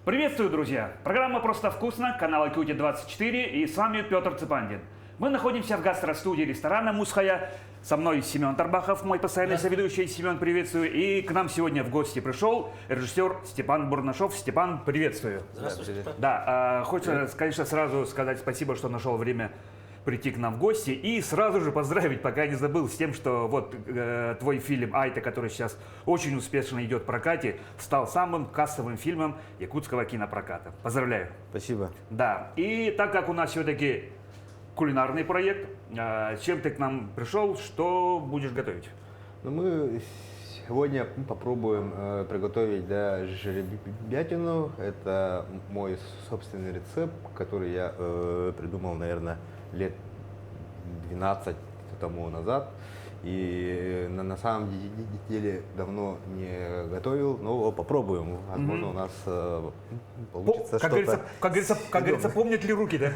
Приветствую, друзья! Программа «Просто вкусно», канал IQT24, и с вами Петр Цыпандин. Мы находимся в гастростудии ресторана «Мусхая». Со мной Семен Тарбахов, мой постоянный соведущий. Семен, приветствую. И к нам сегодня в гости пришел режиссер Степан Бурнашов. Степан, приветствую. Здравствуйте. Да, хочется, конечно, сразу сказать спасибо, что нашел время прийти к нам в гости. И сразу же поздравить, пока не забыл, с тем, что вот твой фильм «Айта», который сейчас очень успешно идет в прокате, стал самым кассовым фильмом якутского кинопроката. Поздравляю. Спасибо. Да, и так как у нас все-таки кулинарный проект, чем ты к нам пришел, что будешь готовить? Ну, мы сегодня попробуем приготовить жеребятину. Это мой собственный рецепт, который я придумал, наверное, лет 12 тому назад. И на самом деле давно не готовил, но попробуем. Возможно, у нас получится что-то. Как говорится, помнят ли руки, да?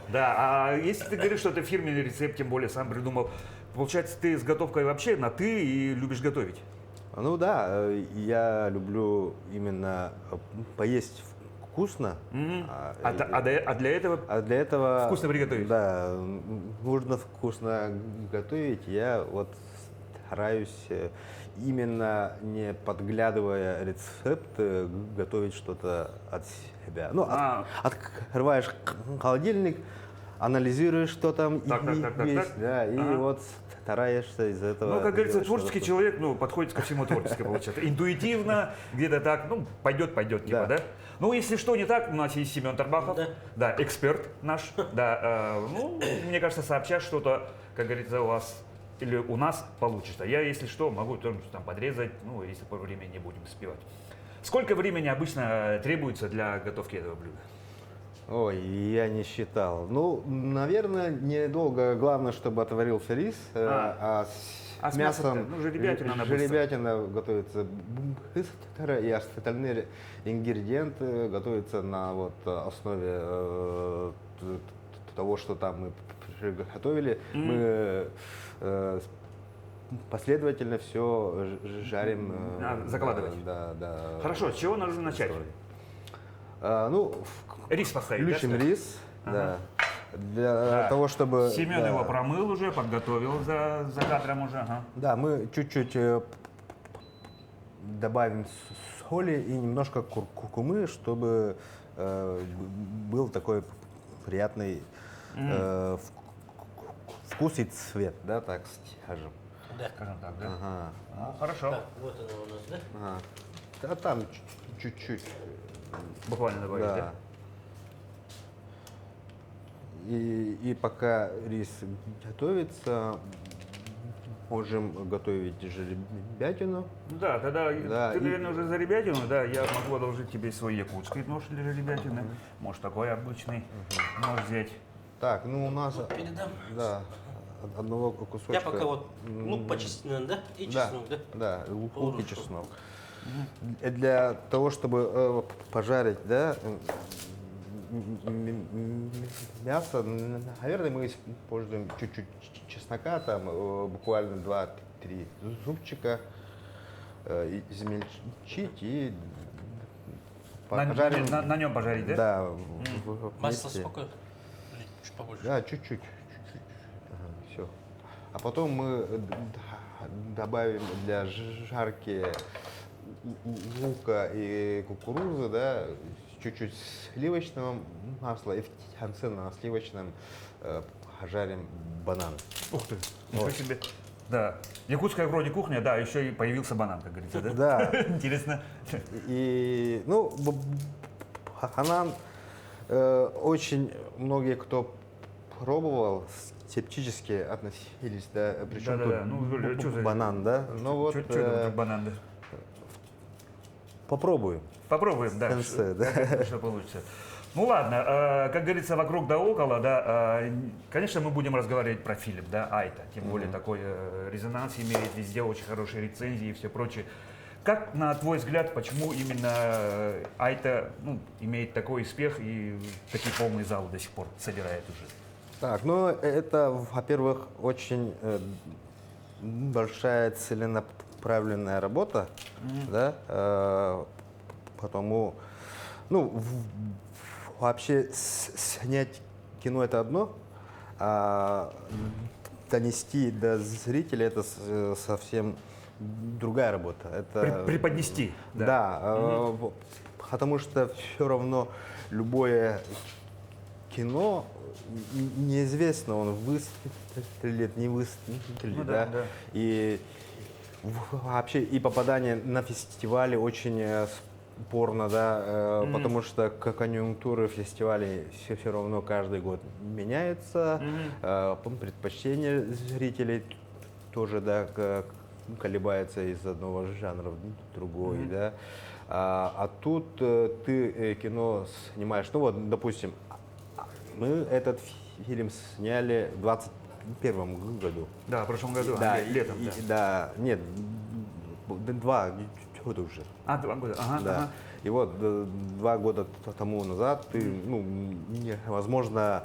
Да. А если ты говоришь, что это фирменный рецепт, тем более сам придумал, получается, ты с готовкой вообще на «ты» и любишь готовить? Ну да, я люблю именно поесть вкусно. Для этого вкусно приготовить? Да, нужно вкусно готовить. Я вот стараюсь именно не подглядывая рецепт, готовить что-то от себя. Ну, открываешь холодильник, анализируешь, что там есть, да, и вот стараешься из этого. Ну, как говорится, творческий человек, подходит ко всему творчески, получается. Интуитивно, где-то так, пойдет, типа, да? Ну, если что не так, у нас есть Семен Тарбахов, да, эксперт наш, да, мне кажется, сообщать что-то, как говорится, у вас или у нас получится. Я, если что, могу там подрезать, если по времени не будем успевать. Сколько времени обычно требуется для готовки этого блюда? Ой, я не считал. Ну, наверное, недолго. Главное, чтобы отварился рис, с мясом жеребятина готовится быстро, и остальные ингредиенты готовятся на основе того, что там мы приготовили. Мы последовательно все жарим. Закладывать? Да. Хорошо, с чего нужно начать? Рис поставить, включим рис, да. Для того, чтобы... Семен его промыл уже, подготовил за кадром уже. Да, мы чуть-чуть добавим соли и немножко куркумы, чтобы был такой приятный вкус и цвет, да, так скажем. Да, скажем так, да? Ага. Ну, хорошо. Так, вот оно у нас, да? А там чуть-чуть. Буквально добавить, да? И пока рис готовится, можем готовить жеребятину. Да, тогда ты, наверное, уже за жеребятину, да, я могу одолжить тебе свой якутский нож для жеребятины. Может, такой обычный, можешь взять. Так, у нас... Передам. Да, одного кусочка. Я пока лук почистил, да? И чеснок, да? Да, лук и чеснок. Для того, чтобы пожарить, да, мясо, наверное, мы используем чуть-чуть чеснока, там буквально 2-3 зубчика, измельчить и пожарим. На нем пожарить, да? Да. Масло сколько? Чуть побольше. Да, чуть-чуть. Все. А потом мы добавим для жарки лука и кукурузы, да, чуть-чуть сливочного масла, и в конце на сливочном пожарим банан. Ух ты, ничего себе. Да, якутская вроде кухня, да, еще и появился банан, как говорится, да? Да. Интересно. И, банан очень многие, кто пробовал, скептически относились, да, причем тут банан, да? Что банан, да? Попробуем. Попробуем, да, что получится. Ну ладно, как говорится, вокруг да около, да, конечно, мы будем разговаривать про фильм, да, «Айта», тем более такой резонанс имеет, везде очень хорошие рецензии и все прочее. Как, на твой взгляд, почему именно «Айта» имеет такой успех и такие полные залы до сих пор собирает уже? Так, это, во-первых, очень большая целенаправленная работа, да, потому Ну, вообще снять кино это одно, а донести до зрителя это совсем другая работа. Это Преподнести. да, потому что все равно любое кино неизвестно, он выстрелит, не выстрелит, Ну да. да. И вообще и попадание на фестивале очень спорно, да, потому что конъюнктуры фестивалей все равно каждый год меняются, предпочтения зрителей тоже, да, колебается из одного жанра в другой, да. А тут ты кино снимаешь, ну вот, допустим, мы этот фильм сняли в 2021 году. Да, в прошлом году, Да, летом. да, нет, 2 года уже. 2 года, ага. Да. Ага. И вот 2 года тому назад ты, ну, невозможно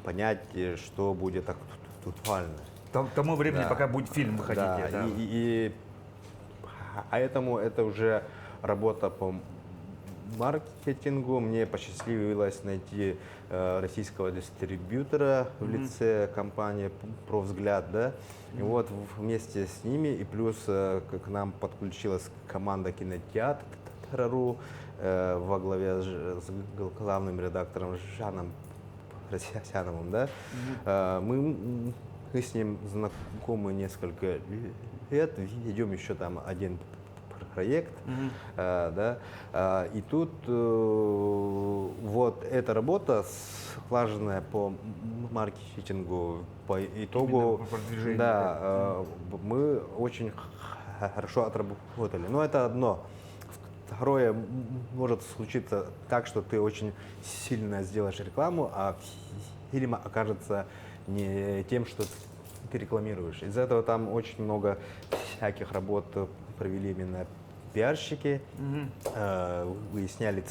понять, что будет актуально. К тому времени, Да. пока будет фильм выходить. Да, да. поэтому это уже работа по маркетингу. Мне посчастливилось найти российского дистрибьютора в лице компании «Провзгляд», да. И вот вместе с ними, и плюс к нам подключилась команда кинотеатра.ру во главе с главным редактором Жаном Просясяновым, да. Мы с ним знакомы несколько лет, ведем еще там один проект, да, и тут вот эта работа слаженная по маркетингу, по итогу, Именно по продвижению, да, мы очень хорошо отработали. Но это одно. Второе, может случиться так, что ты очень сильно сделаешь рекламу, а фильм окажется не тем, что ты рекламируешь. Из-за этого там очень много всяких работ провели именно пиарщики, выясняли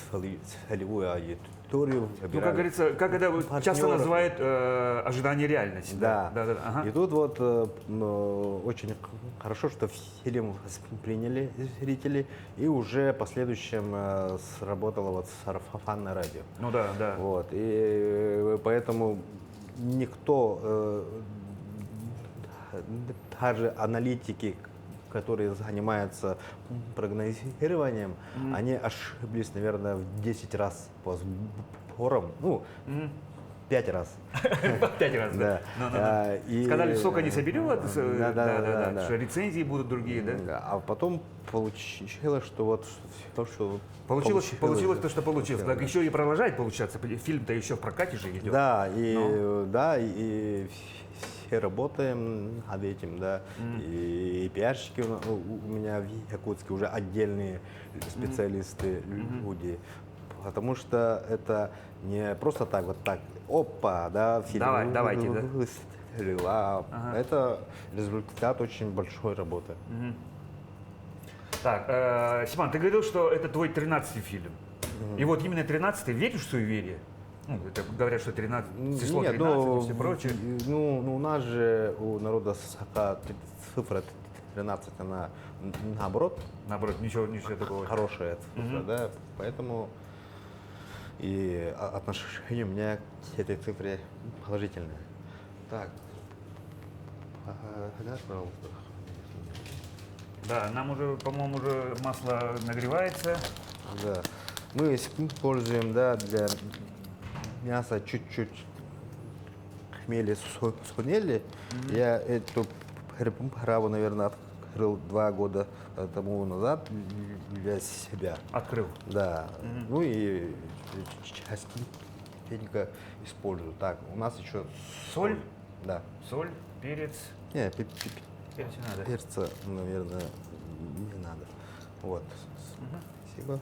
целевую аудиторию. Ну, как говорится, как это часто партнеров. называют ожидание реальности. Да. Ага. И тут вот очень хорошо, что фильм восприняли зрители, и уже в последующем сработало вот сарафанное радио. Ну да, да. Вот. И поэтому никто, даже аналитики, которые занимаются прогнозированием, они ошиблись, наверное, в 10 раз по сборам, ну, 5 раз. 5 раз, да. Да. И... Сказали, сколько не соберет, да. что рецензии будут другие, да? Да. А потом получилось, что вот то, что Получилось то, что получилось. Так еще и продолжает получаться. Фильм-то еще в прокате же идет. Да, и все работаем над этим, да. И пиарщики у меня в Якутске уже отдельные специалисты, люди. Потому что это не просто так, вот так, опа, да, фильм Давайте, да. выстрелил, а это результат очень большой работы. Так, Симан, ты говорил, что это твой 13-й фильм. И вот именно 13-й, веришь в суеверие? Ну, это говорят, что 13, число 13 и все прочее. Ну, у нас же, у народа Саха, цифра 13, она наоборот Наоборот, ничего такого. хорошая цифра, да, поэтому и отношение у меня к этой цифре положительное. Так, пожалуйста. Да, нам уже, по-моему, уже масло нагревается. Да. Мы используем, да, для мяса чуть-чуть хмели сунели. Я эту приправу, наверное, открыл 2 года тому назад для себя. Открыл. Да. Ну и частенько использую. Так, у нас еще Соль? Да. Соль, перец. Не, Перец не надо. перца, наверное, не надо. Вот. Спасибо.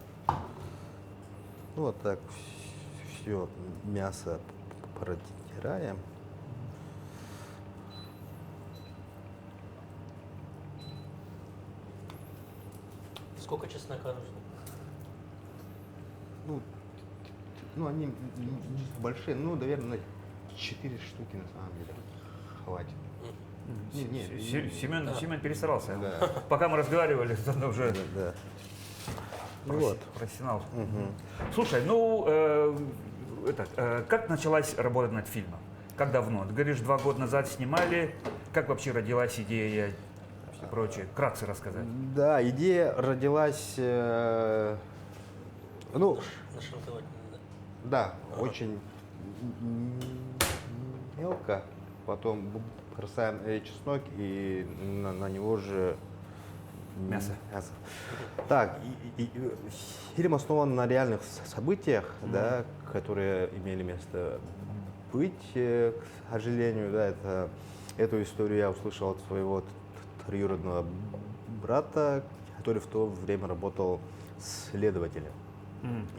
Ну, вот так все мясо протираем. Сколько чеснока нужно? Ну, они большие, ну, наверное, 4 штуки на самом деле хватит. Семен перестарался. Да. Пока мы разговаривали, он уже... Да. Вот. Профессионал. Слушай, ну, как началась работа над фильмом? Как давно? Ты говоришь, 2 года назад снимали. Как вообще родилась идея и все прочее? Вкратце рассказать. Да, идея родилась, ну, Нашинковать надо. да, очень мелко. Потом бросаем чеснок и на него же Мясо. Так, фильм основан на реальных событиях, да, которые имели место быть, к сожалению, да, эту историю я услышал от своего троюродного брата, который в то время работал следователем.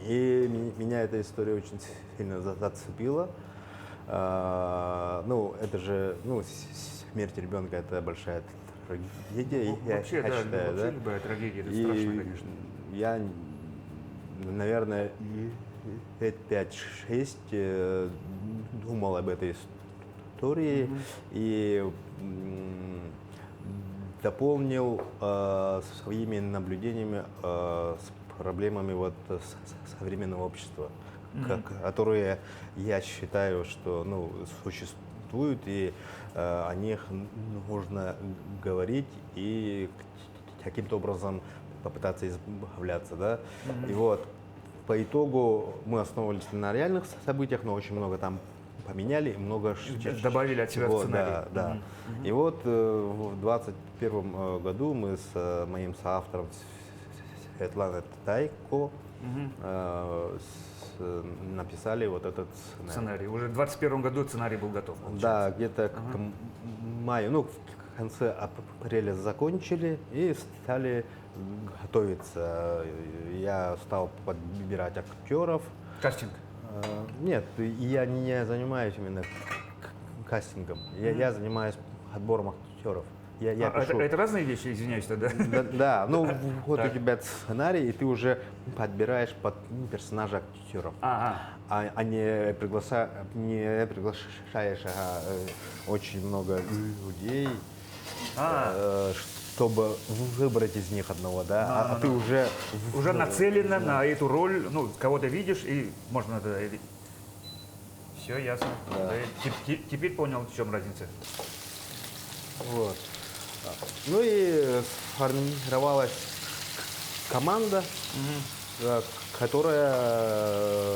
И меня эта история очень сильно зацепила. Ну, это же, ну, смерть ребенка — это большая трагедия, Вообще, я да, считаю, вообще да. любая трагедия, это И страшно, конечно. я, наверное, лет 5-6 думал об этой истории и дополнил своими наблюдениями с проблемами вот современного общества, которые я считаю, что, ну, существуют, и о них нужно говорить и каким-то образом попытаться избавляться, да. И вот по итогу мы основывались на реальных событиях, но очень много там поменяли, и много Добавили от себя в чего, сценарий. да, да. И вот в 2021 году мы с моим соавтором Светланой Тайко написали вот этот Сценарий. Уже в 2021 году сценарий был готов. Да, где-то к маю, ну, в конце апреля закончили и стали готовиться. Я стал подбирать актеров. Кастинг. Нет, я не занимаюсь именно кастингом. Я занимаюсь отбором актеров. Я пишу. Это разные вещи, извиняюсь тогда. Да, ну вот у тебя сценарий, и ты уже подбираешь под персонажа актеров. А не приглашаешь очень много людей, чтобы выбрать из них одного, да? А ты уже... Уже нацелена на эту роль, ну, кого-то видишь, и можно... Все ясно. Да, теперь понял, в чем разница. Вот. Ну и сформировалась команда, которая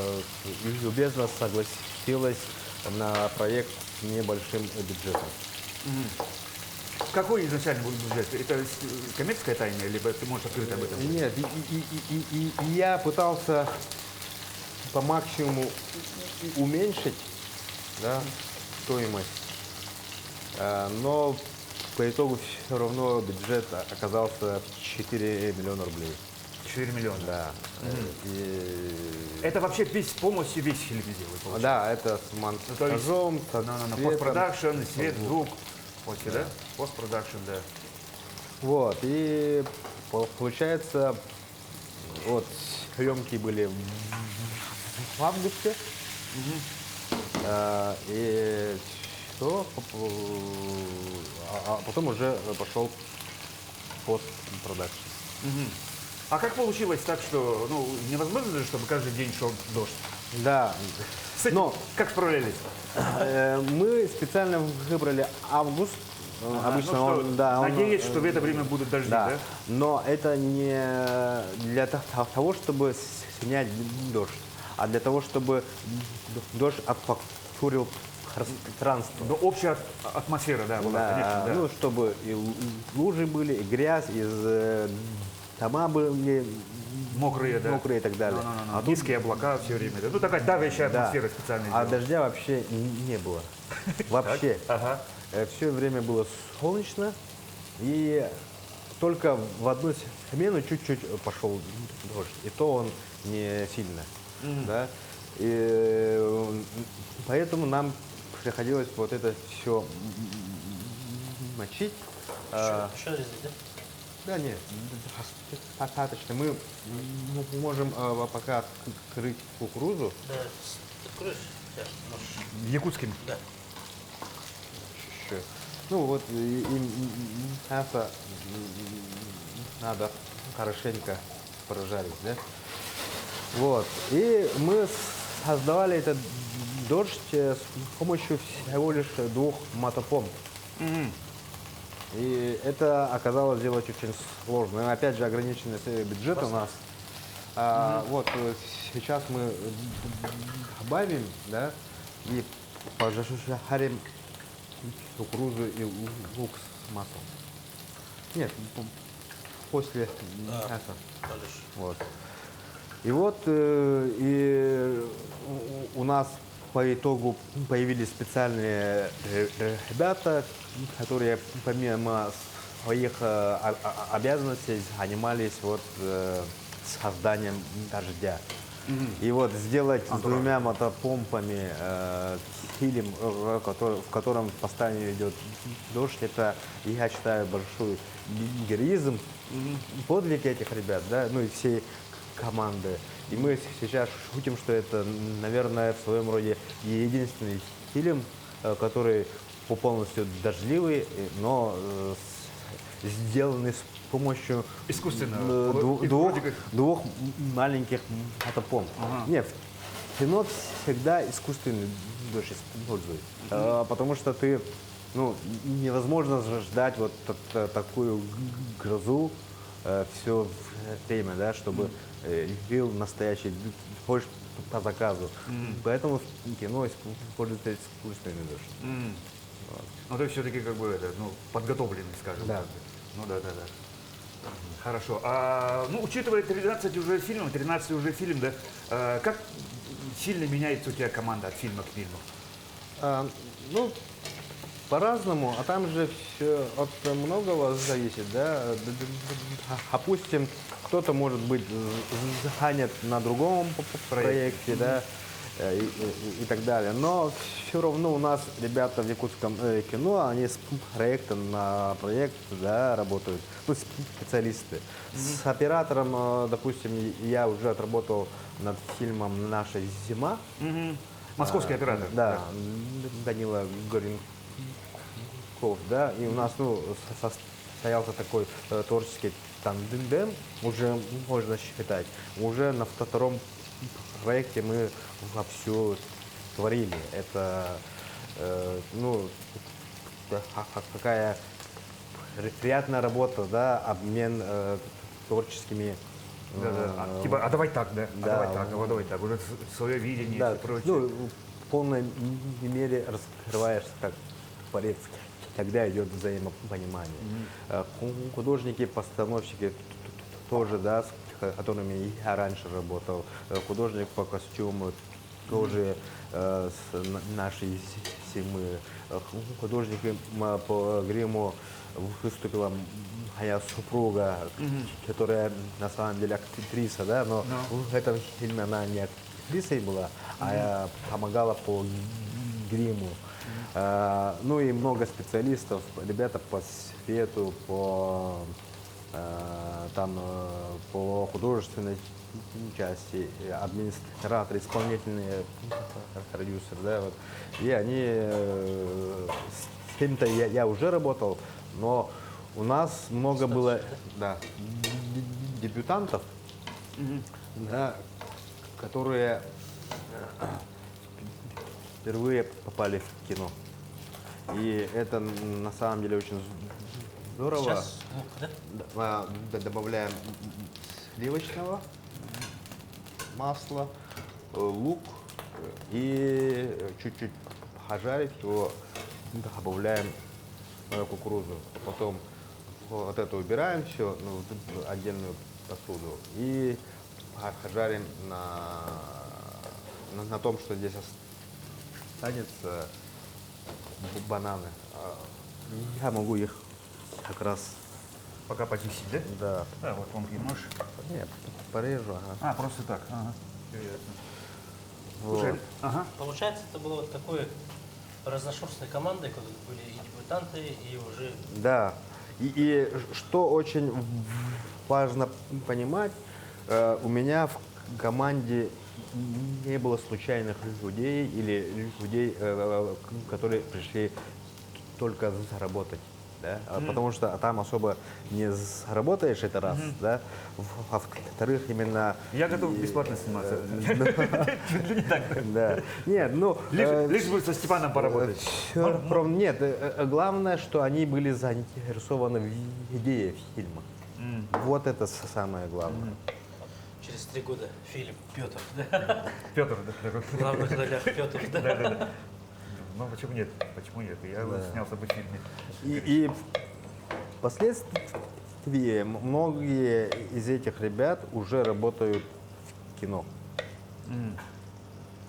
любезно согласилась на проект с небольшим бюджетом. Какой изначально был бюджет? Это коммерческая тайна, либо ты можешь открыть об этом? Нет, и я пытался по максимуму уменьшить, да, стоимость, но по итогу все равно бюджет оказался 4 миллиона рублей. 4 миллиона. Да. Это вообще полностью весь фильм сделали? Да, это с монтажом, постпродакшн, свет, звук. После, да? Постпродакшн, да. Вот, и получается, вот, съемки были в августе, и все, а потом уже пошел постпродакшн. А как получилось так, что, ну, невозможно же, чтобы каждый день шел дождь? Да, С этим как справлялись? мы специально выбрали август. Обычно надеюсь, что в это время будут дожди, да? Но это не для того, чтобы снять дождь, а для того, чтобы дождь отфактурил пространство. Но общая атмосфера, да, была, конечно, да. Ну, чтобы и лужи были, и грязь, и дома были мокрые, да. Мокрые и так далее. А низкие облака все время. Да. Ну, такая давящая атмосфера специальная. А дождя вообще не было. Вообще. Все время было солнечно, и только в одну смену чуть-чуть пошел дождь. И то он не сильно. Да? И поэтому нам приходилось вот это все мочить. Еще резать, да? Да нет, достаточно. Мы можем пока открыть кукурузу. Да, откроешь? Сейчас, можешь. Якутским? Да. Ну вот и мясо надо хорошенько прожарить, да? Вот. И мы создавали этот дождь с помощью всего лишь 2 мотопомп. И это оказалось делать очень сложно. И опять же, ограниченный бюджет у нас. Вот сейчас мы добавим, да, и пожарим кукурузу и лук с маслом. Нет, после мяса. Дальше. Вот. И вот у нас по итогу появились специальные ребята, которые помимо своих обязанностей занимались вот созданием дождя. И вот сделать с 2 мотопомпами фильм, в котором постоянно идет дождь, это, я считаю, большой героизм, подвиг этих ребят, да, ну и всей команды. И мы сейчас шутим, что это, наверное, в своем роде единственный фильм, который полностью дождливый, но сделанный с помощью Искусственно. двух маленьких мотопомп. Нет, в кино всегда искусственный дождь используют, потому что ты, ну, невозможно ждать вот такую грозу все время, да, чтобы лил настоящий дождь по заказу. Поэтому в кино используется искусственный дождь. Ну, то есть все-таки как бы это, ну, подготовленный, скажем Да. так. Ну да. Хорошо. Ну, учитывая 13 уже фильмов, 13 уже фильм, да, как сильно меняется у тебя команда от фильма к фильму? Ну, по-разному, а там же все от многого зависит, да. Допустим, кто-то может быть занят на другом проекте, да, и так далее. Но все равно у нас ребята в якутском кино, они с проекта на проект, да, работают, ну, специалисты. С оператором, допустим, я уже отработал над фильмом «Наша зима». Московский оператор. Да, Данила Горенков, да, и у нас, ну, состоялся такой творческий тандем, уже можно считать. Уже на 2-м проекте мы вовсю творили. Это, ну, какая приятная работа, да, обмен творческими. Да. Типа, а давай так, да? Да. Давай так, а давай так. Уже свое видение Да, и прочее. ну, в полной мере раскрываешься как творец, когда идет взаимопонимание. Художники, постановщики тоже, да, с которыми я раньше работал. Художник по костюму тоже с нашей зимы. Художником по гриму выступила моя супруга, которая на самом деле актриса, да, но в этом фильме она не актрисой была, а помогала по гриму. Ну и много специалистов, ребята по свету, по художественной части, администратор, исполнительный продюсер, да, вот. И они, с кем-то я уже работал, но у нас много было, да, дебютантов, да, которые впервые попали в кино. И это на самом деле очень здорово. Сейчас лук, да? Добавляем сливочного масла, лук и чуть-чуть пожарить его, добавляем кукурузу. Потом вот это убираем все в отдельную посуду и пожарим на том, что здесь останется, бананы. Я могу их как раз, Пока почистить, да? да, Да, вот тонкий нож. нет, порежу. Ага. Просто так. Ага. Вот. Слушай, ага. Получается, это было вот такой разношерстной командой, когда были и дебютанты, и уже... Да. И что очень важно понимать, у меня в команде не было случайных людей или людей, которые пришли только заработать. да? Потому что там особо не заработаешь, это раз, да? Во-вторых, именно... Я готов бесплатно сниматься. Чуть ли не так. Да. Нет, ну... Лишь бы со Степаном поработать. Нет, главное, что они были заинтересованы в идее фильма. Вот это самое главное. Через 3 года фильм «Петр», да? Петр, да. В главных ролях Петр, да? Да. Ну почему нет? Почему нет? Я снялся бы в фильме. И впоследствии многие из этих ребят уже работают в кино.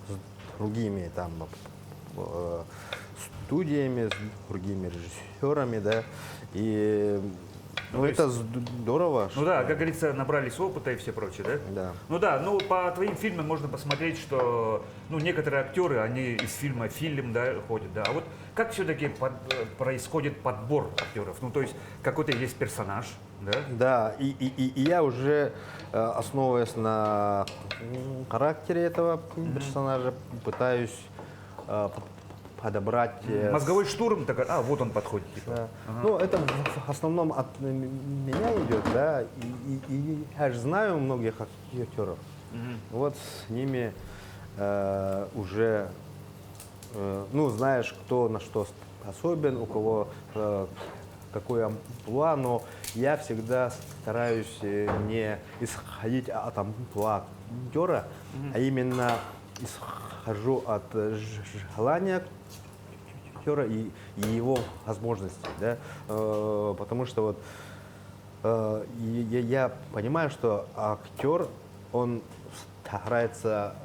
С другими там студиями, с другими режиссерами, да. И ну, это здорово. Ну да, как говорится, набрались опыта и все прочее, да? Да. Ну да, ну по твоим фильмам можно посмотреть, что ну, некоторые актеры, они из фильма в фильм, да, ходят, да. А вот как все-таки происходит подбор актеров? Ну то есть какой-то есть персонаж, да? Да, и я уже, основываясь на характере этого персонажа, пытаюсь подобрать... Мозговой штурм, так, вот он подходит. Типа. Да. Ну, это в основном от меня идет, да, и я же знаю многих актеров. Вот с ними уже, ну, знаешь, кто на что способен, у кого какой амплуа, но я всегда стараюсь не исходить от амплуа актера, а именно исхожу от желания актера и его возможностей, да? Потому что вот я понимаю, что актер, он старается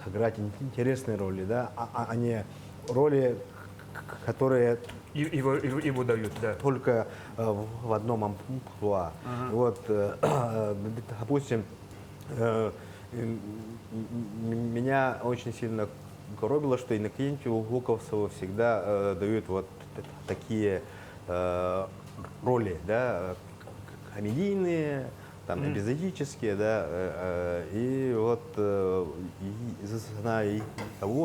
сыграть интересные роли, да, а не роли, которые Его дают, да. только в одном амплуа. Вот, допустим, меня очень сильно коробило, что Иннокентию Луковцеву всегда дают вот такие роли, да, комедийные, там, эпизодические, да, и вот зная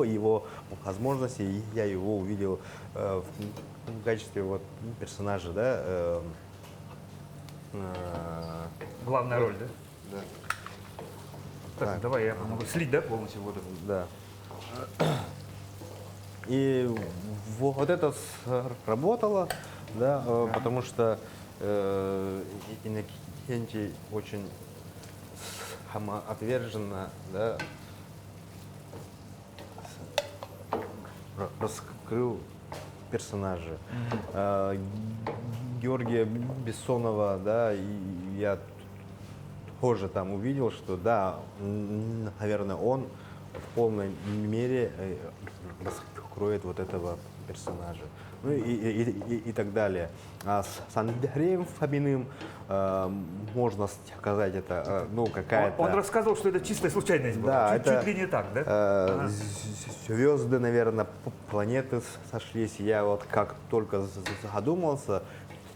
его возможности, я его увидел в качестве вот персонажа, да. Главная роль, да? Да. Так, давай я помогу слить, да, полностью воду? Да. И вот это сработало, да, потому что Иннокентий очень самоотверженно, да, раскрыл персонажа. Георгия Бессонова, да, и я тоже там увидел, что да, наверное, он в полной мере раскроет вот этого персонажа. Ну и так далее. А с Андреем Фоминым можно сказать, это ну какая-то... Он рассказывал, что это чистая случайность была. Да, чуть ли не так, да? Звезды, наверное, планеты сошлись. Я вот как только задумался,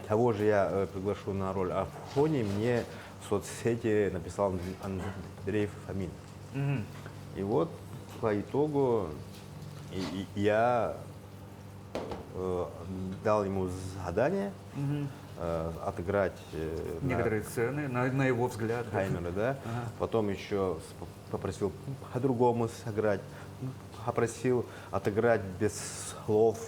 того же я приглашу на роль Афони, мне в соцсети написал Андрей Фомин. И вот по итогу я дал ему задание отыграть некоторые сцены, на его взгляд. Хаймера, да. Потом еще попросил по-другому сыграть, попросил отыграть без слов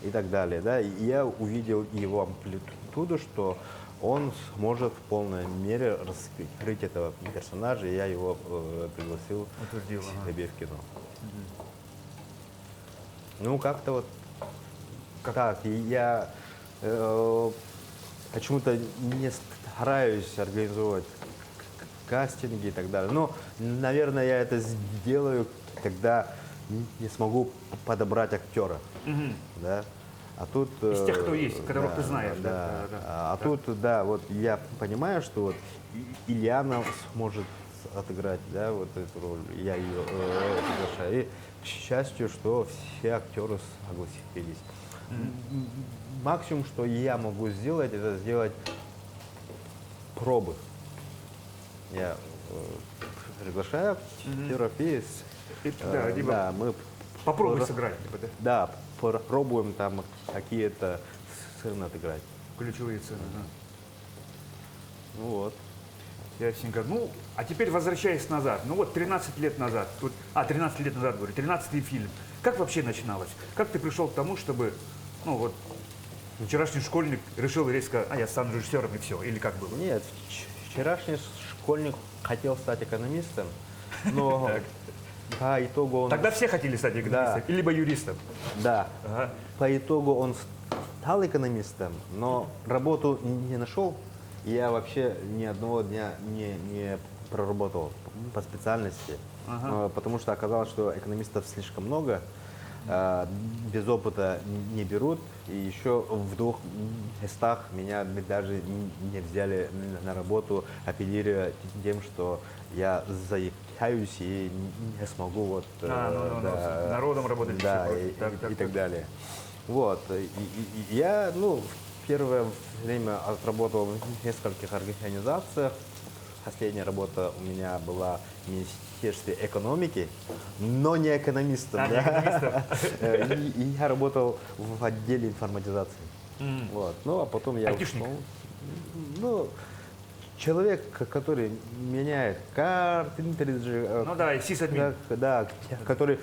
и так далее, да. И я увидел его амплитуду, что он сможет в полной мере раскрыть этого персонажа, и я его пригласил к себе в кино. Ну, как-то вот так. И я почему-то не стараюсь организовывать кастинги и так далее. Но, наверное, я это сделаю, когда не смогу подобрать актера. Да? А тут, из тех, кто есть, которых да, ты знаешь. Да. Да. Тут, да, вот я понимаю, что вот Ильяна сможет отыграть, да, вот эту роль. Я ее приглашаю. И к счастью, что все актеры согласились. Максимум, что я могу сделать, это сделать пробы. Я приглашаю актеров и да, мы попробуй сыграть. да, пробуем там какие-то сцены отыграть. Ключевые сцены, да. Ну вот. Ясненько. Ну, а теперь возвращаясь назад. Ну вот 13 лет назад. 13 лет назад, говорю, 13-й фильм. Как вообще начиналось? Как ты пришел к тому, чтобы, ну вот, вчерашний школьник решил резко, я стану режиссером и все? Или как было? Нет, вчерашний школьник хотел стать экономистом, но по итогу он... Тогда все хотели стать экономистом, либо юристом. Да. Ага. По итогу он стал экономистом, но работу не нашел. И я вообще ни одного дня не проработал по специальности, потому что оказалось, что экономистов слишком много, без опыта не берут. И еще в 2 местах меня даже не взяли на работу, апеллируя тем, что я заикаюсь и не смогу вот, С народом работать. да, и так далее. Вот. И я, первое время отработал в нескольких организациях. Последняя работа у меня была в Министерстве экономики, но не экономистом. Не экономистом. И я работал в отделе информатизации. Вот. Ну, а потом я Айтишник. ушел. Человек, который меняет карты, Ну да, и сисадмин. да, который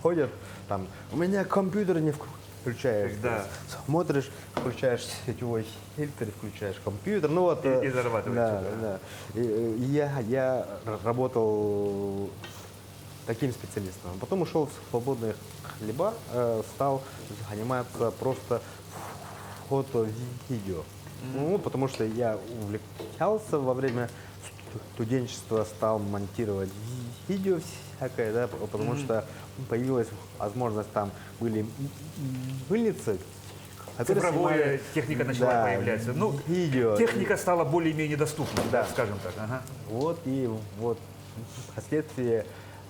ходят там, у меня компьютер не включаешь, Да. смотришь, включаешь сетевой фильтр, включаешь компьютер, И зарабатываешь. да, да. И я работал таким специалистом. Потом ушел в свободные хлеба, стал заниматься просто фото-видео. Потому что я увлекался во время студенчества, стал монтировать видео всякое, да, потому что появилась возможность, там были мыльницы, которые Цифровая снимали, техника начала появляться. Ну, видео. техника стала более-менее доступна, Да. скажем так. Ага. Вот и вот впоследствии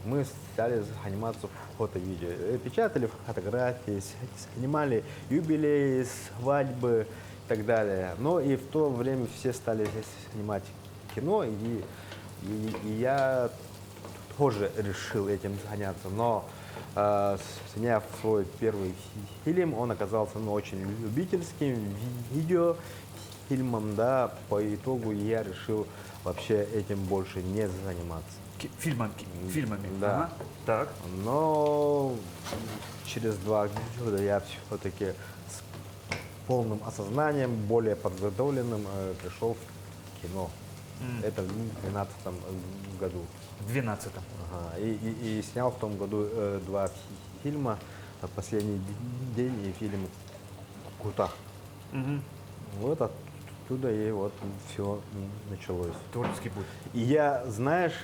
мы стали заниматься фото-видео. Печатали фотографии, снимали юбилеи, свадьбы и так далее. Но и в то время все стали снимать кино, и я тоже решил этим заняться. Но сняв свой первый фильм, он оказался очень любительским видеофильмом, да, по итогу я решил вообще этим больше не заниматься. Фильмами. Да. Ага. Так. Но через 2 года я все-таки с полным осознанием, более подготовленным пришел в кино. Это в 2012 году. В 12-м. Ага. И снял в том году 2 фильма «Последний день» и фильм «Кута». Вот оттуда и вот все началось. Творческий путь. И я, знаешь,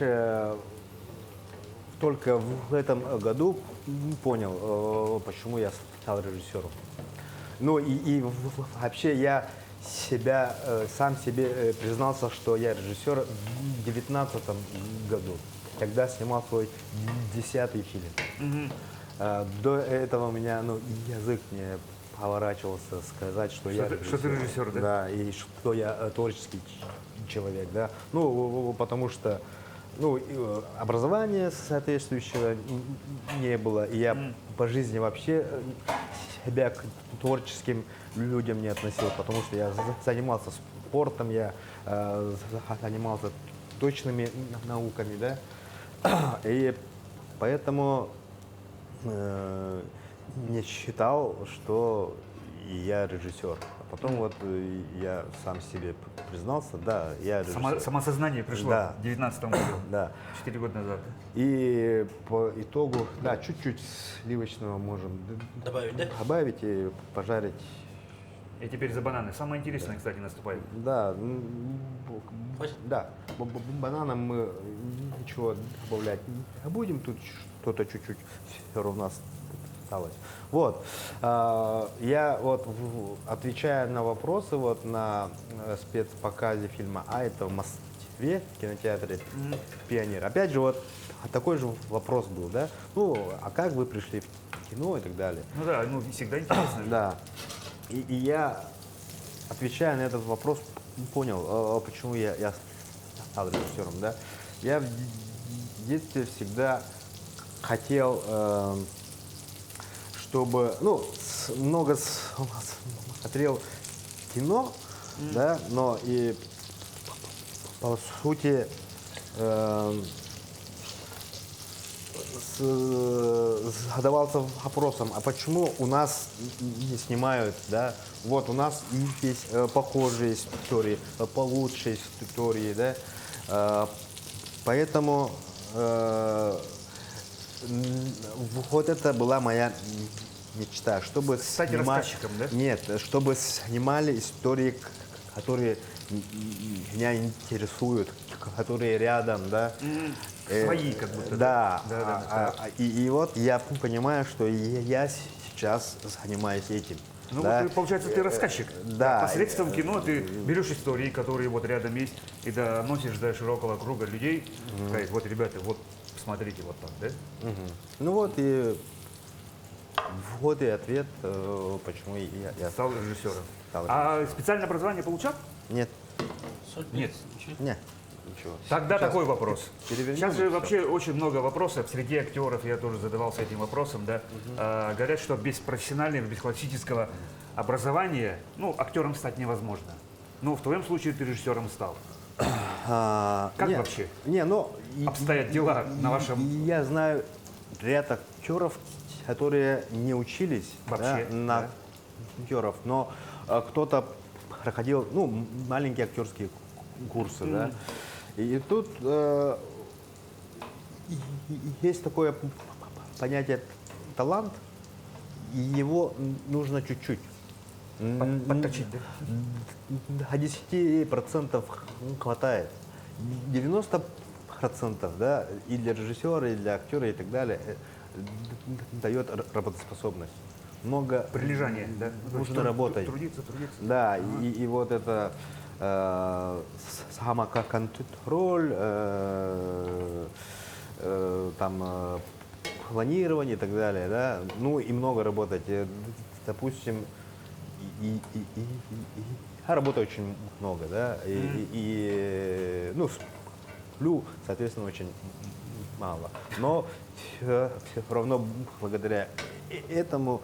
только в этом году понял, почему я стал режиссером. Ну и вообще я сам себе признался, что я режиссер в 2019 году, когда снимал свой 10-й фильм. До этого у меня язык не поворачивался сказать, что я режиссер. Что ты режиссер, да? Да, и что я творческий человек, да. Потому что образования соответствующего не было, и я по жизни вообще себя к творческим людям не относил, потому что я занимался спортом, я занимался точными науками, да, и поэтому не считал, что я режиссер. А потом вот я сам себе признался, да, я режиссер. Самосознание пришло Да. в 19 году. Да. 4 года назад. И по итогу, да, чуть-чуть сливочного можем Добавить, да? добавить и пожарить. И теперь за бананы. Самое интересное, кстати, наступает. Да, Хватит? да, бананом мы ничего добавлять не будем, тут что-то чуть-чуть все равно осталось. Вот, я вот, отвечая на вопросы, вот на спецпоказе фильма это в Москве, в кинотеатре «Пионер». Опять же, вот такой же вопрос был, да? А как вы пришли в кино и так далее? Ну да, всегда интересно. Да. И я, отвечая на этот вопрос, понял, почему я стал режиссером, да? Я в детстве всегда хотел, чтобы, ну, много смотрел кино, да, но и по сути задавался вопросом, а почему у нас не снимают, да? Вот у нас есть похожие истории, получше истории, да? Поэтому вот это была моя мечта, чтобы Стать снимать... рассказчиком, да? Нет, чтобы снимали истории, которые меня интересуют, которые рядом, да. Свои, как будто. Да. Да. И вот я понимаю, что я сейчас занимаюсь этим. Ну да. вот, получается, ты рассказчик. Да. Посредством кино ты берешь истории, которые вот рядом есть, и доносишь до широкого круга людей. Сказать, вот, ребята, вот, посмотрите, вот так, да? Ну вот и ответ, почему я Стал режиссером. стал А специальное образование получал? Нет, Нет. нет, ничего. Тогда Сейчас такой вопрос. перевернем Сейчас и же всё. вообще очень много вопросов среди актеров, я тоже задавался этим вопросом, да. Говорят, что без профессионального, без классического образования, ну, актером стать невозможно. Ну, в твоем случае ты режиссером стал. Как нет, вообще Не, ну, обстоят дела на вашем... Я знаю ряд актеров, которые не учились Вообще, да, на да. актеров, но кто-то проходил, ну, маленькие актерские курсы, да. И тут есть такое понятие талант, и его нужно чуть-чуть. Подточить, да? До 10% хватает. 90% да, и для режиссера, и для актера, и так далее, дает работоспособность. Много Прилежание, да? нужно работать. Трудиться. Да, и вот это самоконтроль, там планирование и так далее, да, ну и много работать. Допустим, я работаю очень много, да, ну, сплю, соответственно, очень мало. Но все равно благодаря этому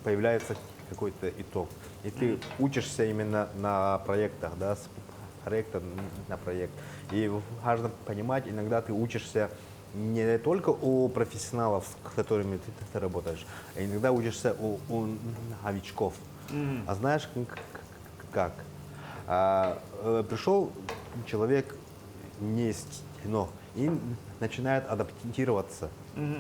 появляется какой-то итог. И ты учишься именно на проектах, да, с проекта на проект. И важно понимать, иногда ты учишься не только у профессионалов, с которыми ты работаешь, а иногда учишься у новичков. А знаешь как? Пришел человек не из кино и начинает адаптироваться.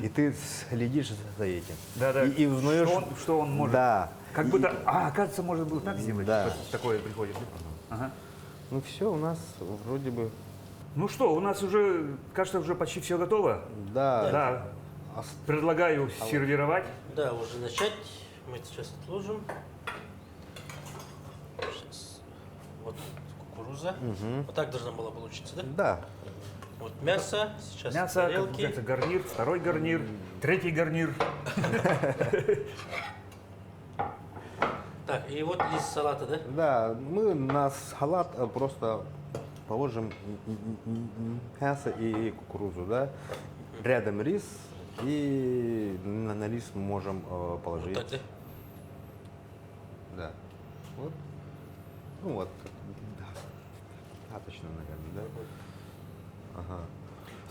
И ты следишь за этим. Да. И узнаешь, Что он может. Да. Как будто, оказывается, можно было так сделать. Да. Вот такое приходит. Ага. Ну все, у нас вроде бы... Ну что, у нас уже, кажется, уже почти все готово. Да. Да. Предлагаю сервировать. Да, уже начать. Мы сейчас отложим. Сейчас. Вот кукуруза. Вот так должна была получиться, да? Да. Вот мясо. Сейчас Мясо, как тарелки. называется, гарнир, второй гарнир, третий гарнир. Так, и вот лист салата, да? Да, мы на салат просто положим мясо и кукурузу, да. Рядом рис, и на рис мы можем положить. Так, да? Да. Вот. Ну вот. Достаточно, наверное, да? Ага.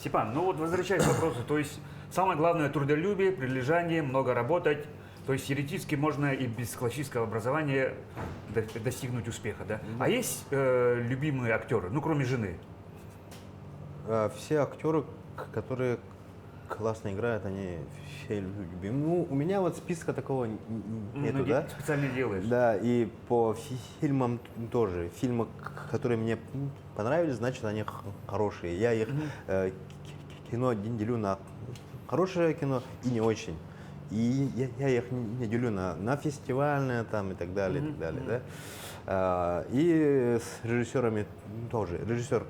Степан, ну вот возвращаясь к вопросу, то есть самое главное трудолюбие, прилежание, много работать. То есть теоретически можно и без классического образования достигнуть успеха, да? А есть любимые актеры, ну кроме жены? Все актеры, которые классно играют, они все любимые. Ну, у меня вот списка такого нету, да? Специально делаешь. Да, и по фильмам тоже. Фильмы, которые мне понравились, значит, они хорошие. Я их кино делю на хорошее кино и не очень. И я их не делю на фестивальное там и так далее, и так далее, да. И с режиссерами тоже. Режиссер,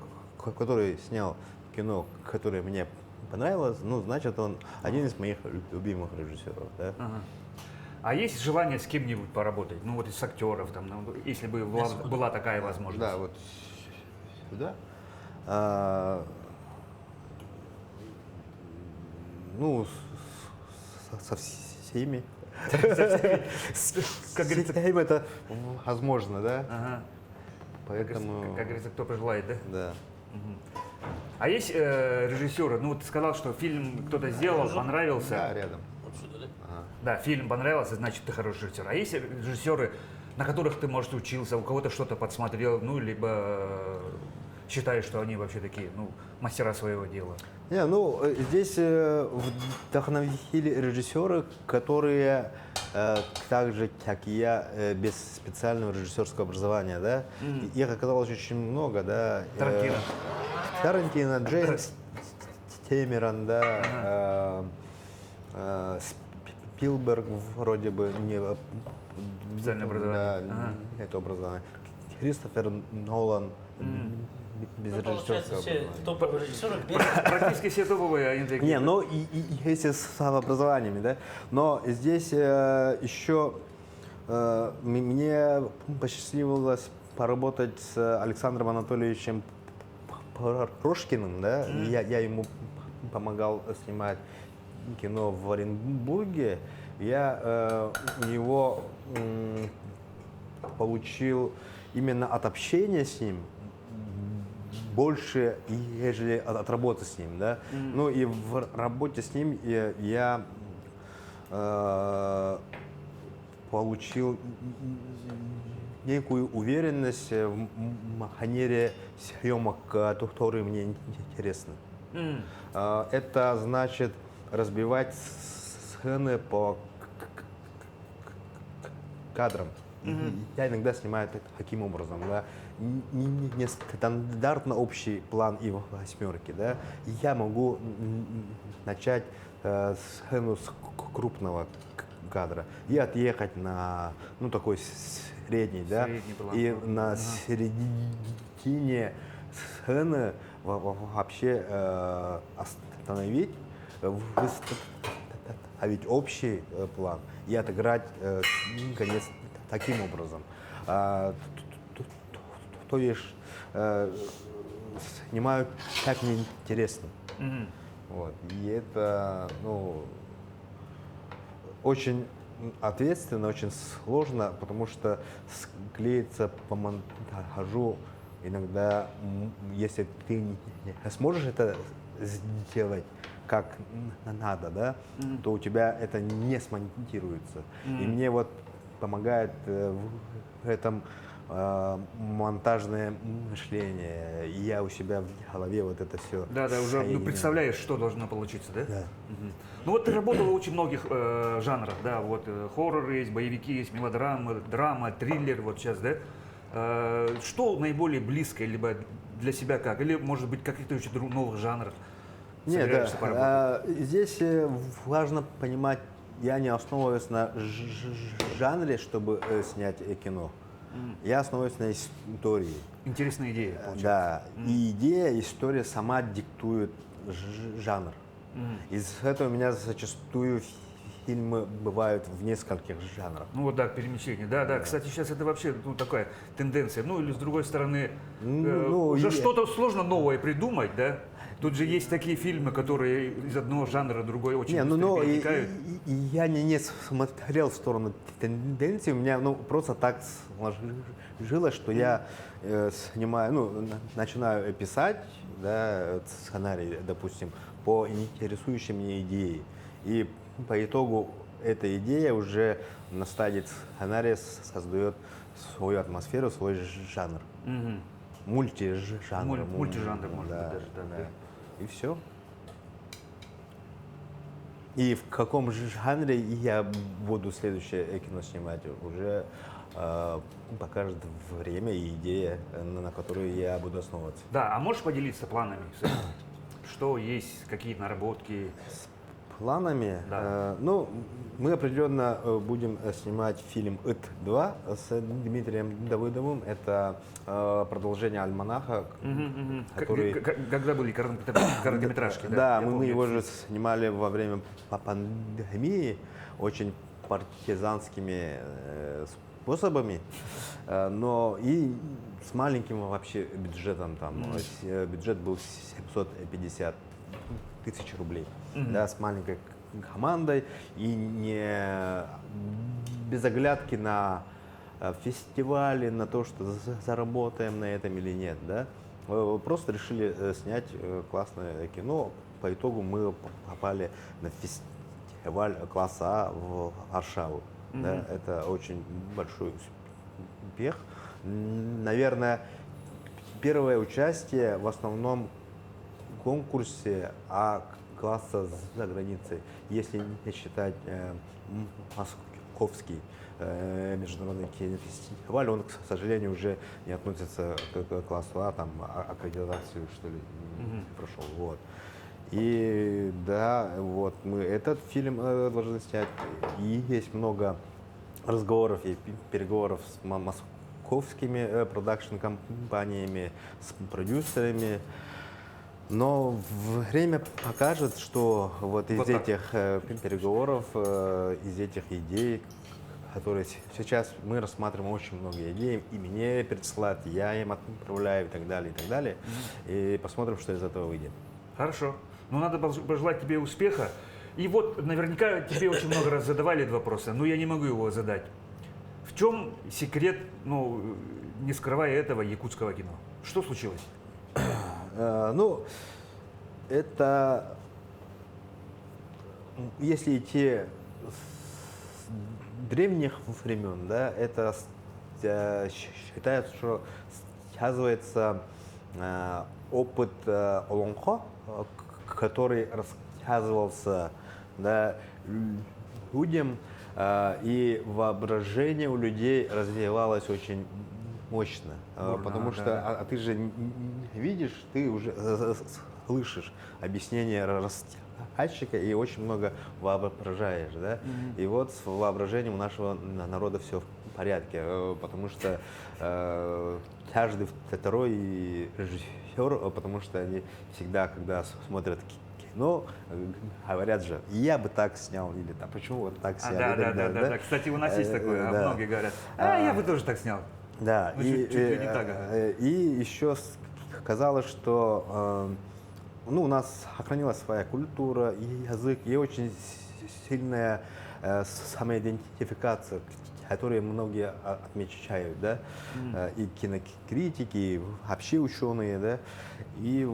который снял кино, которое мне понравилось, ну, значит, он один из моих любимых режиссеров, да. Ага. А есть желание с кем-нибудь поработать? Ну вот из актеров, там, ну, если бы была такая возможность. Да, вот сюда. Ну, со всеми. Как говорится, Всем это возможно, да? ага. Поэтому, Как говорится, кто пожелает, да? да. А есть режиссеры, ну вот ты сказал, что фильм кто-то сделал, Да, понравился. рядом. Вот сюда, да? Да, фильм понравился, значит, ты хороший режиссер. А есть режиссеры, на которых ты, может, учился, у кого-то что-то подсмотрел, ну, либо считаешь, что они вообще такие, ну, мастера своего дела? Не, ну, здесь вдохновили режиссеры, которые так же, как и я, без специального режиссерского образования, да. Их оказалось очень много, да. Тарантино. Тарантино, Джеймс Кэмерон, да. Спилберг вроде бы не Специальное образование. Да, Ага. это образование. Кристофер Нолан без Ну, получается, режиссерского все образования. топовые режиссеры без... Практически все топовые, они такие. Не, ну и если с самообразованиями, да. Но здесь еще мне посчастливилось поработать с Александром Анатольевичем Прошкиным, да. Я ему помогал снимать кино в Оренбурге. Я у него получил именно от общения с ним больше, нежели от работы с ним, да. Ну и в работе с ним я получил некую уверенность в манере съемок, которые мне интересны. Это значит разбивать сцены по кадрам. Я иногда снимаю таким образом, да. Не стандартно общий план и восьмерки, да. Я могу начать сцену с крупного кадра и отъехать на, ну, такой средний, да. Средний план. И на середине сцены вообще остановить, выставить общий план и отыграть конец таким образом. То есть снимаю как мне интересно. Вот. И это, ну, очень ответственно, очень сложно, потому что склеиться по монтажу иногда, если ты не сможешь это сделать как надо, да, то у тебя это не смонтируется. И мне вот помогает в этом монтажное мышление. И я у себя в голове вот это все. Да, уже ну, представляешь, что должно получиться, да? Да. Ну вот ты работал в очень многих жанрах, да, вот хорроры есть, боевики есть, мелодрамы, драма, триллер, вот сейчас, да? Что наиболее близкое, либо для себя как? Или, может быть, каких-то еще новых жанрах? Нет, собираешься поработать? здесь важно понимать, я не основываюсь на жанре, чтобы снять кино. Я основываюсь на истории. Интересная идея, получается. Да, и идея, история сама диктует жанр. Из этого у меня зачастую фильмы бывают в нескольких жанрах. Ну вот да, перемещение. Да, да. Кстати, сейчас это вообще ну, такая тенденция. Ну или с другой стороны, уже что-то сложно новое придумать, да? Тут же есть такие фильмы, которые из одного жанра в другой очень быстро перетекают. И я не смотрел в сторону тенденции, у меня ну, просто так сложилось, что я снимаю, ну, начинаю писать, да, сценарий, допустим, по интересующей мне идее. И по итогу эта идея уже на стадии сценария создает свою атмосферу, свой жанр. Мультижанр. Мультижанр, может да, быть, даже так, да. И все. И в каком же жанре я буду следующее кино снимать, уже покажет время и идея, на которую я буду основываться. Да, а можешь поделиться планами? Что есть, какие наработки? Планами? Да. Ну, мы определенно будем снимать фильм «Ит-2» с Дмитрием Давыдовым. Это продолжение «Альманаха», который... Когда были короткометражки? Да, я мы помню. его же снимали во время пандемии, очень партизанскими способами, но и с маленьким вообще бюджетом. Там, бюджет был 750 тысяч рублей, да, с маленькой командой и не без оглядки на фестивали, на то, что заработаем на этом или нет, да. Просто решили снять классное кино. По итогу мы попали на фестиваль класса А в Варшаву. Да. Это очень большой успех. Наверное, первое участие в основном конкурсе А класса за границей, если не считать московский международный кинофестиваль, он, к сожалению, уже не относится к классу А, там аккредитацию, что ли, прошел. Вот. И да, вот мы этот фильм должны снять. И есть много разговоров и переговоров с московскими продакшн-компаниями, с продюсерами. Но время покажет, что вот из Вот так. этих переговоров, из этих идей, которые сейчас мы рассматриваем очень много идей, и мне присылают, я им отправляю и так далее, и так далее. И посмотрим, что из этого выйдет. Хорошо. Ну, надо пожелать тебе успеха. И вот наверняка тебе очень много раз задавали этот вопрос, но я не могу его задать. В чем секрет, ну, не скрывая этого, якутского кино? Что случилось? Ну, это, если идти с древних времен, да, это считается, что сказывается опыт Олонхо, который рассказывался, да, людям, и воображение у людей развивалось очень мощно, потому что да. ты же не видишь, ты уже слышишь объяснение рассказчика и очень много воображаешь, да? И вот с воображением у нашего народа все в порядке, потому что каждый второй режиссер, потому что они всегда, когда смотрят кино, говорят же, я бы так снял, или там, почему вот так снял. Да. Кстати, у нас есть такое, да. многие говорят, я бы тоже так снял. Да, Ну, чуть ли не так, ага. и еще казалось, что ну, у нас сохранилась своя культура и язык, и очень сильная самоидентификация, которую многие отмечают, да, и кинокритики, и вообще ученые, да, и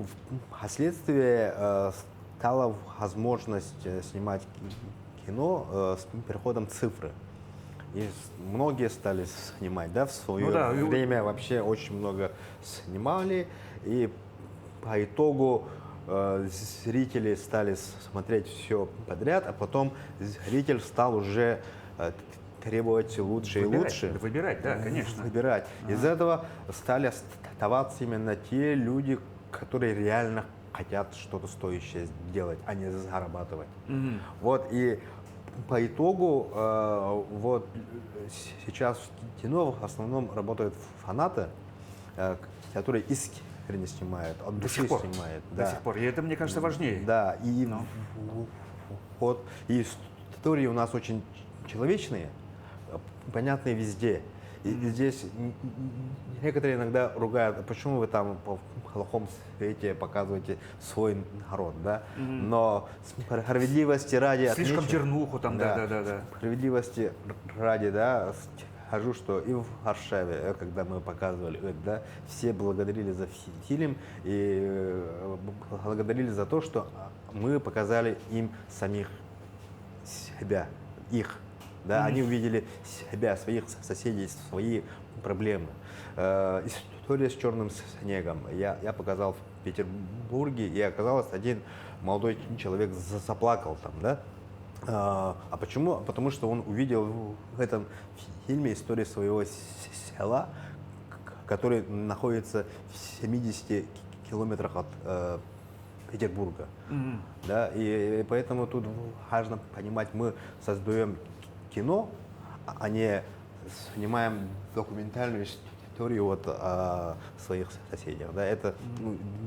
впоследствии стала возможность снимать кино с переходом цифры. И многие стали снимать, да, в свое время вообще очень много снимали, и по итогу зрители стали смотреть все подряд, а потом зритель стал уже требовать лучше и лучше. Выбирать, да, конечно. Выбирать. Из этого стали оставаться именно те люди, которые реально хотят что-то стоящее сделать, а не зарабатывать. Вот, и по итогу, вот сейчас в кино в основном работают фанаты, которые искренне снимают, от души снимают. До сих пор. И это, мне кажется, важнее. Да, и вот, и истории у нас очень человечные, понятные везде. И здесь некоторые иногда ругают, а почему вы там в плохом свете показываете свой народ, да? Но справедливости ради слишком отмечу, чернуху там, да. Справедливости ради, да, скажу, что и в Варшаве, когда мы показывали, да, все благодарили за фильм и благодарили за то, что мы показали им самих себя, их. Да, они увидели себя, своих соседей, свои проблемы. История с черным снегом. Я показал в Петербурге, и оказалось, один молодой человек заплакал там, да? А почему? Потому что он увидел в этом фильме историю своего села, который находится в 70 километрах от Петербурга. Да? И поэтому тут важно понимать, мы создаем кино, а не снимаем документальную историю вот о своих соседях. Да? Это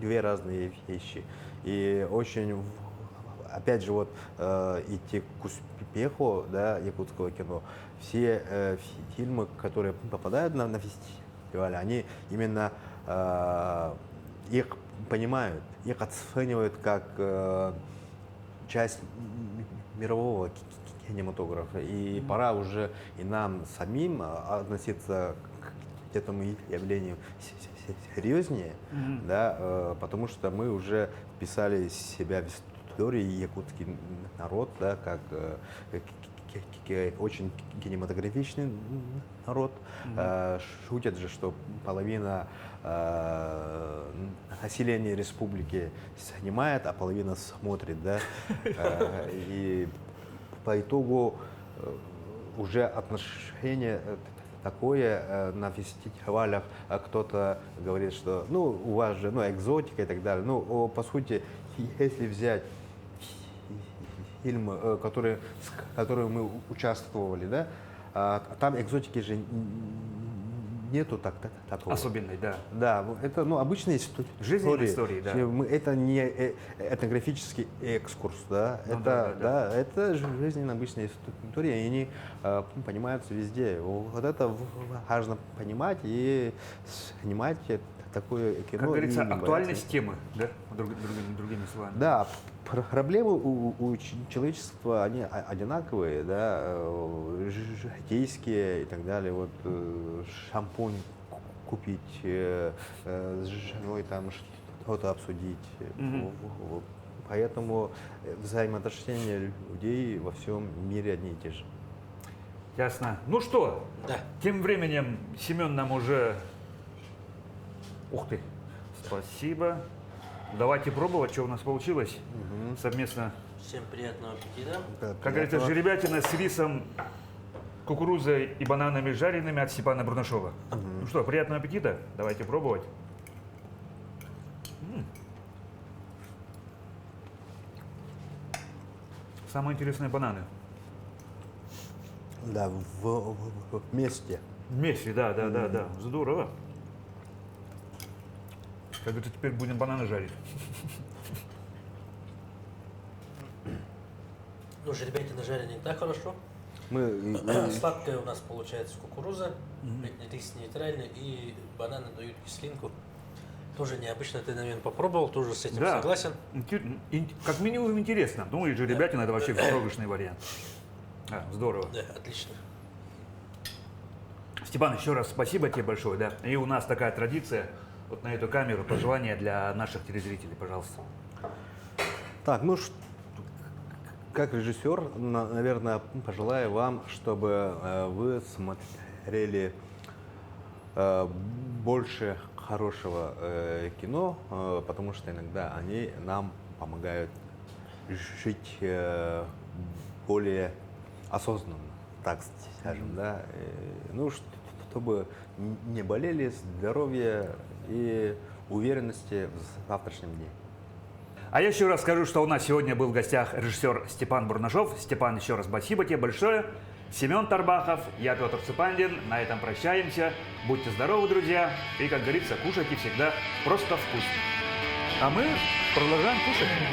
две разные вещи. И очень, опять же, вот идти к успеху, да, якутского кино, все фильмы, которые попадают на фестиваль, они именно их понимают, их оценивают как часть мирового кинематографа. И пора уже и нам самим относиться к этому явлению серьезнее, да, потому что мы уже вписали себя в историю якутский народ, да, как очень кинематографичный народ. Шутят же, что половина населения республики снимает, а половина смотрит, да. И по итогу уже отношение такое на фестивалях, кто-то говорит, что ну у вас же экзотика и так далее. Ну, по сути, если взять фильм, с которым мы участвовали, да, там экзотики же нету такого. Особенной, да. Да, это обычная история. Жизненные истории, да. Это не этнографический экскурс, да. Ну, да, это жизненно обычная история, и они понимаются везде. Вот это важно понимать и снимать такое кино. Как говорится, и не актуальность бояться. темы, да, другими словами. Да, проблемы у человечества, они одинаковые, да, житейские и так далее. Вот шампунь купить, с женой там что-то обсудить. Вот. Поэтому взаимоотношения людей во всем мире одни и те же. Ясно. Ну что, Да. тем временем Семен нам уже... Ух ты, спасибо. Давайте пробовать, что у нас получилось совместно. Всем приятного аппетита. Как говорится, жеребятина с рисом, кукурузой и бананами жареными от Степана Бурнашова. Ну что, приятного аппетита. Давайте пробовать. Самые интересные бананы. Да, вместе. Вместе, да. Здорово. Как говорится, теперь будем бананы жарить. Ну, жеребятина жареная не так хорошо. Сладкая у нас получается кукуруза, рис нейтральный, и бананы дают кислинку. Тоже необычно, ты, наверное, попробовал, тоже с этим Да. согласен. Как минимум интересно. Ну и жеребятина это вообще беспроигрышный вариант. Здорово. Да, отлично. Степан, еще раз спасибо тебе большое. Да. И у нас такая традиция. Вот на эту камеру пожелания для наших телезрителей, пожалуйста. Так, как режиссер, наверное, пожелаю вам, чтобы вы смотрели больше хорошего кино, потому что иногда они нам помогают жить более осознанно, так скажем, да. Ну, чтобы не болели, здоровья и уверенности в завтрашнем дне. А я еще раз скажу, что у нас сегодня был в гостях режиссер Степан Бурнашов. Степан, еще раз спасибо тебе большое. Семен Тарбахов, я Петр Цыпандин. На этом прощаемся. Будьте здоровы, друзья. И, как говорится, кушайте всегда просто вкусно. А мы продолжаем кушать.